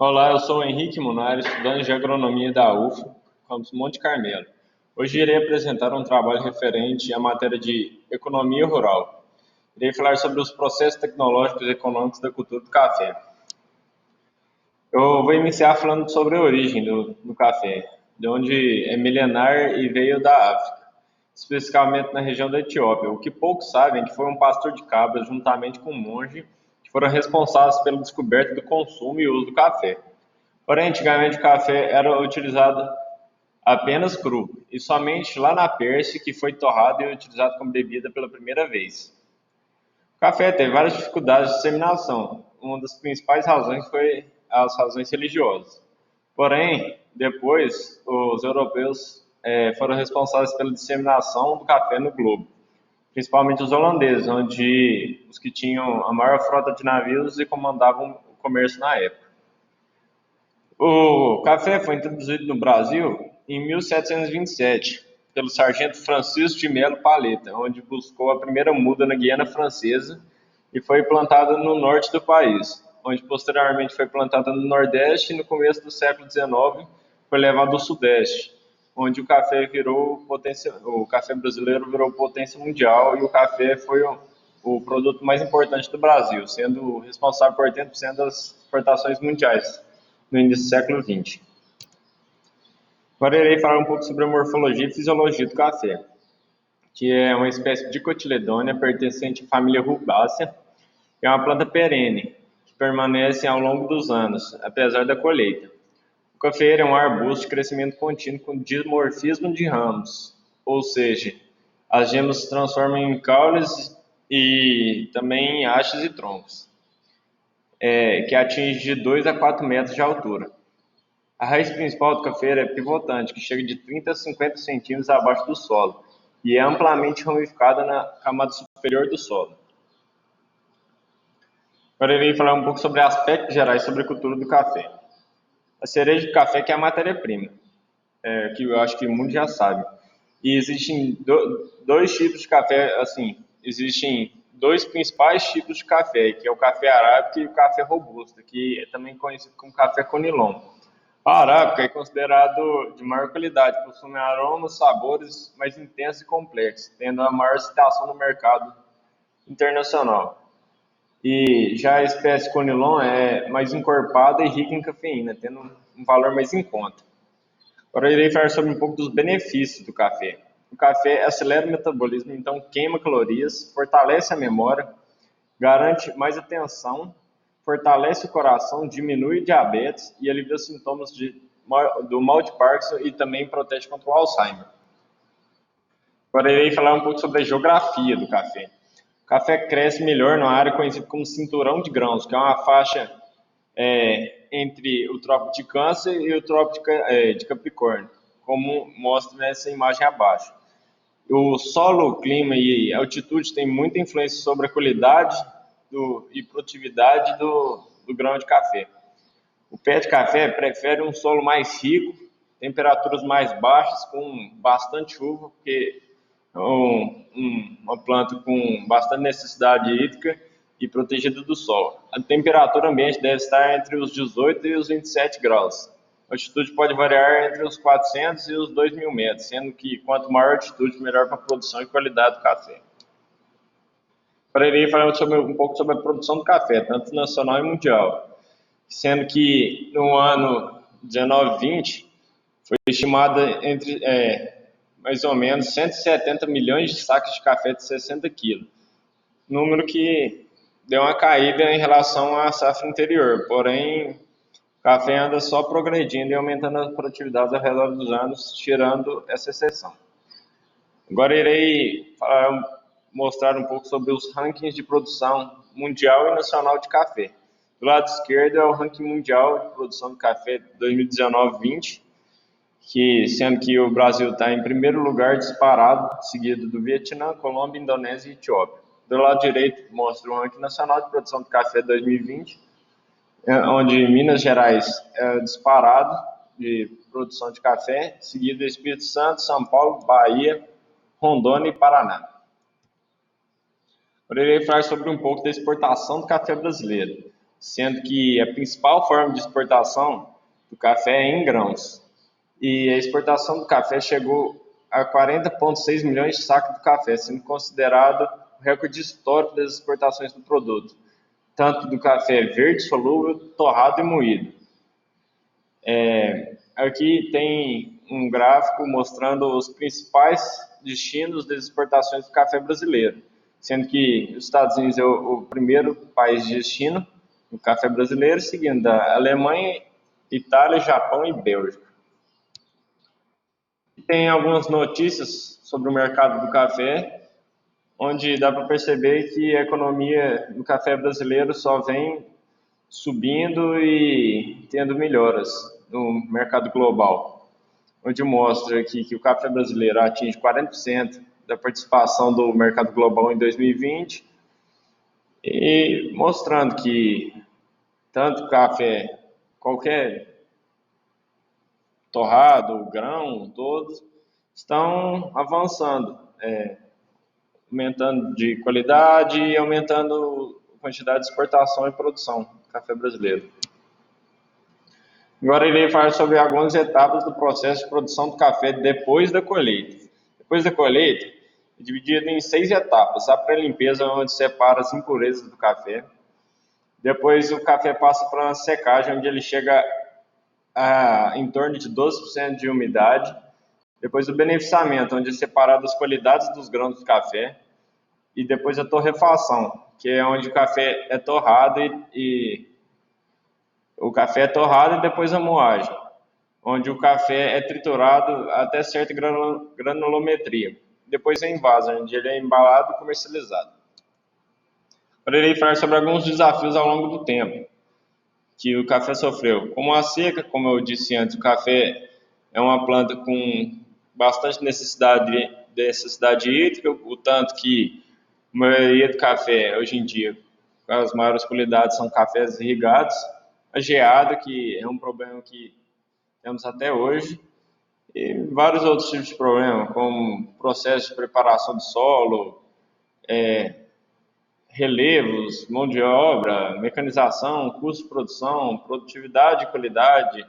Olá, eu sou o Henrique Munari, estudante de agronomia da UF, campus Monte Carmelo. Hoje irei apresentar um trabalho referente à matéria de economia rural. Irei falar sobre os processos tecnológicos e econômicos da cultura do café. Eu vou iniciar falando sobre a origem do café, de onde é milenar e veio da África, especificamente na região da Etiópia. O que poucos sabem é que foi um pastor de cabras, juntamente com um monge, que foram responsáveis pela descoberta do consumo e uso do café. Porém, antigamente o café era utilizado apenas cru, e somente lá na Pérsia que foi torrado e utilizado como bebida pela primeira vez. O café teve várias dificuldades de disseminação. Uma das principais razões foi as razões religiosas. Porém, depois, os europeus foram responsáveis pela disseminação do café no globo, principalmente os holandeses, onde os que tinham a maior frota de navios e comandavam o comércio na época. O café foi introduzido no Brasil em 1727 pelo sargento Francisco de Melo Paleta, onde buscou a primeira muda na Guiana Francesa e foi plantada no norte do país, onde posteriormente foi plantada no Nordeste e no começo do século XIX foi levado ao Sudeste, onde o café brasileiro virou potência mundial e o café foi o produto mais importante do Brasil, sendo responsável por 80% das exportações mundiais no início do século XX. Agora irei falar um pouco sobre a morfologia e fisiologia do café, que é uma espécie de dicotiledônia pertencente à família rubácea. É uma planta perene, que permanece ao longo dos anos, apesar da colheita. O cafeeiro é um arbusto de crescimento contínuo com dimorfismo de ramos, ou seja, as gemas se transformam em caules e também em hastes e troncos, que atinge de 2 a 4 metros de altura. A raiz principal do cafeiro é pivotante, que chega de 30 a 50 centímetros abaixo do solo e é amplamente ramificada na camada superior do solo. Agora eu irei falar um pouco sobre aspectos gerais sobre a cultura do café. A cereja do café que é a matéria-prima, que eu acho que o mundo já sabe. E existem dois tipos de café, existem dois principais tipos de café, que é o café arábica e o café robusta, que é também conhecido como café conilon. A arábica é considerado de maior qualidade, possui aromas, sabores mais intensos e complexos, tendo a maior aceitação no mercado internacional. E já a espécie Conilon é mais encorpada e rica em cafeína, tendo um valor mais em conta. Agora eu irei falar sobre um pouco dos benefícios do café. O café acelera o metabolismo, então queima calorias, fortalece a memória, garante mais atenção, fortalece o coração, diminui diabetes e alivia os sintomas do mal de Parkinson e também protege contra o Alzheimer. Agora irei falar um pouco sobre a geografia do café. O café cresce melhor numa área conhecida como cinturão de grãos, que é uma faixa entre o Trópico de Câncer e o Trópico de Capricórnio, como mostra nessa imagem abaixo. O solo, o clima e a altitude têm muita influência sobre a qualidade e produtividade do grão de café. O pé de café prefere um solo mais rico, temperaturas mais baixas, com bastante chuva, porque é uma planta com bastante necessidade hídrica e protegida do sol. A temperatura ambiente deve estar entre os 18 e os 27 graus. A altitude pode variar entre os 400 e os 2.000 metros, sendo que quanto maior a altitude, melhor para a produção e qualidade do café. Agora irei falar um pouco sobre a produção do café, tanto nacional e mundial, sendo que no ano 1920 foi estimada entre mais ou menos 170 milhões de sacos de café de 60 quilos, número que deu uma caída em relação à safra anterior, porém o café anda só progredindo e aumentando a produtividade ao redor dos anos, tirando essa exceção. Agora irei mostrar um pouco sobre os rankings de produção mundial e nacional de café. Do lado esquerdo é o ranking mundial de produção de café 2019-20, sendo que o Brasil está em primeiro lugar disparado, seguido do Vietnã, Colômbia, Indonésia e Etiópia. Do lado direito mostra o ranking nacional de produção de café 2020, onde Minas Gerais é disparado de produção de café, seguido do Espírito Santo, São Paulo, Bahia, Rondônia e Paraná. Agora irei falar sobre um pouco da exportação do café brasileiro. sendo que a principal forma de exportação do café é em grãos. E a exportação do café chegou a 40,6 milhões de sacos de café, sendo considerado o recorde histórico das exportações do produto, tanto do café verde, solúvel, torrado e moído. Aqui tem um gráfico mostrando os principais destinos das exportações do café brasileiro, sendo que os Estados Unidos é o primeiro país de destino do café brasileiro, seguindo a Alemanha, Itália, Japão e Bélgica. Tem algumas notícias sobre o mercado do café, onde dá para perceber que a economia do café brasileiro só vem subindo e tendo melhoras no mercado global, onde mostra aqui que o café brasileiro atinge 40% da participação do mercado global em 2020, e mostrando que tanto café, qualquer torrado, grão, todos estão avançando, aumentando de qualidade e aumentando a quantidade de exportação e produção do café brasileiro. Agora irei falar sobre algumas etapas do processo de produção do café depois da colheita. Depois da colheita, é dividido em 6 etapas. A pré-limpeza, onde separa as impurezas do café. Depois o café passa para uma secagem, onde ele chega a em torno de 12% de umidade. Depois o beneficiamento, onde é separado as qualidades dos grãos do café. E depois a torrefação, que é onde o café é torrado o café é torrado e depois a moagem, onde o café é triturado até certa granulometria. Depois é envase, onde ele é embalado e comercializado. Agora irei falar sobre alguns desafios ao longo do tempo que o café sofreu. Como a seca, como eu disse antes, o café é uma planta com bastante necessidade hídrica, o tanto que a maioria do café, hoje em dia, as maiores qualidades são cafés irrigados. A geada, que é um problema que temos até hoje, e vários outros tipos de problemas, como processo de preparação do solo, relevos, mão de obra, mecanização, custo de produção, produtividade e qualidade,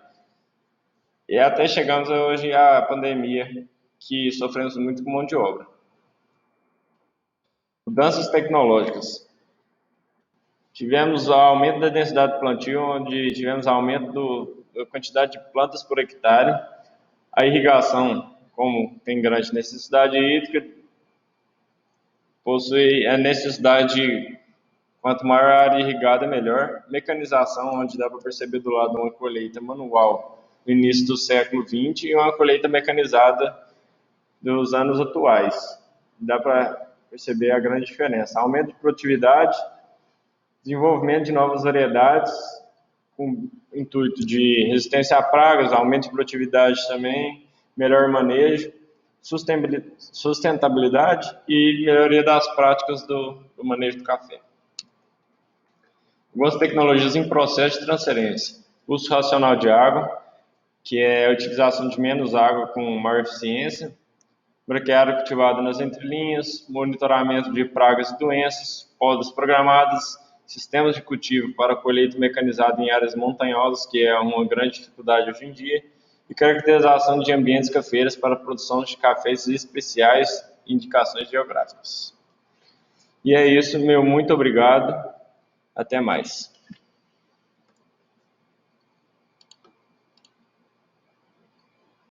e até chegamos hoje à pandemia, que sofremos muito com mão de obra. Mudanças tecnológicas. Tivemos aumento da densidade de plantio, onde tivemos aumento da quantidade de plantas por hectare. A irrigação, como tem grande necessidade hídrica, possui a necessidade, quanto maior a área irrigada, melhor. Mecanização, onde dá para perceber do lado uma colheita manual no início do século XX e uma colheita mecanizada dos anos atuais. Dá para perceber a grande diferença. Aumento de produtividade, desenvolvimento de novas variedades, com intuito de resistência a pragas, aumento de produtividade também, melhor manejo, sustentabilidade e melhoria das práticas do manejo do café. Algumas tecnologias em processo de transferência. Uso racional de água, que é a utilização de menos água com maior eficiência. Braquiária cultivada nas entrelinhas, monitoramento de pragas e doenças, podas programadas, sistemas de cultivo para colheita mecanizada em áreas montanhosas, que é uma grande dificuldade hoje em dia, e caracterização de ambientes cafeiros para a produção de cafés especiais e indicações geográficas. E é isso, meu muito obrigado, até mais.